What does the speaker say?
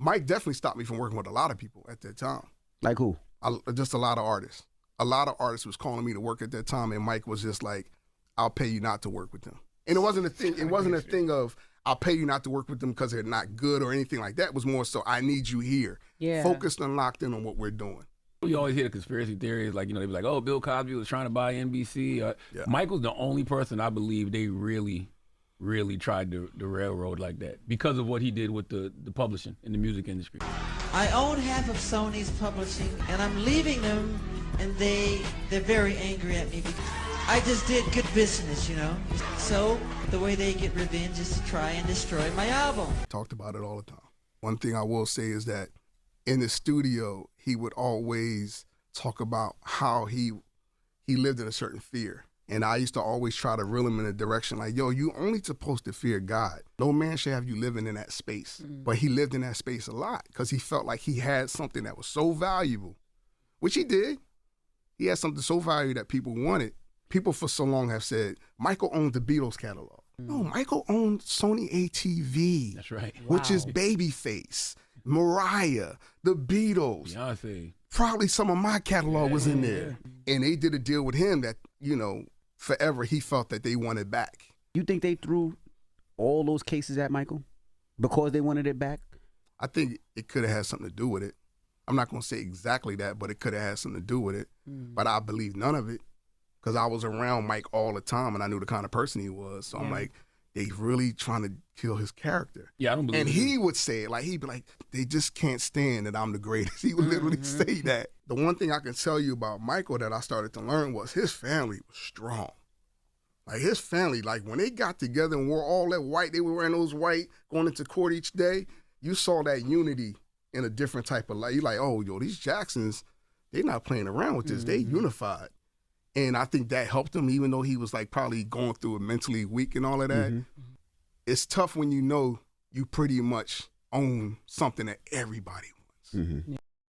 Mike definitely stopped me from working with a lot of people at that time. Like who? Just a lot of artists. A lot of artists was calling me to work at that time, and Mike was just like, I'll pay you not to work with them. And it wasn't a thing. It wasn't a thing of I'll pay you not to work with them because they're not good or anything like that. It was more so I need you here, focused and locked in on what we're doing. You always hear the conspiracy theories, like, they be like, oh, Bill Cosby was trying to buy NBC. Michael's the only person I believe they really tried to railroad like that because of what he did with the publishing in the music industry. I own half of Sony's publishing, and I'm leaving them, and they're very angry at me because I just did good business, So the way they get revenge is to try and destroy my album. Talked about it all the time. One thing I will say is that in the studio, he would always talk about how he lived in a certain fear. And I used to always try to reel him in a direction like, yo, you only supposed to fear God. No man should have you living in that space. But he lived in that space a lot because he felt like he had something that was so valuable, which he did. He had something so valuable that people wanted. People for so long have said, Michael owned the Beatles catalog. No, Michael owned Sony ATV. That's right. Which is Babyface, Mariah, the Beatles. Beyonce. Probably some of my catalog was in there. And they did a deal with him that, forever he felt that they wanted back. You think they threw all those cases at Michael because they wanted it back? I think it could have had something to do with it. I'm not going to say exactly that, but it could have had something to do with it. But I believe none of it because I was around Mike all the time and I knew the kind of person he was. So I'm like, they really trying to kill his character. Yeah, I don't believe And it. he would say it, he'd be like, they just can't stand that I'm the greatest. He would literally say that. The one thing I can tell you about Michael that I started to learn was his family was strong. Like his family, when they got together and wore all that white, they were wearing those white, going into court each day, you saw that unity in a different type of light. You're like, oh, these Jacksons, they're not playing around with this. They unified. And I think that helped him, even though he was probably going through it mentally weak and all of that. It's tough when you know you pretty much own something that everybody wants.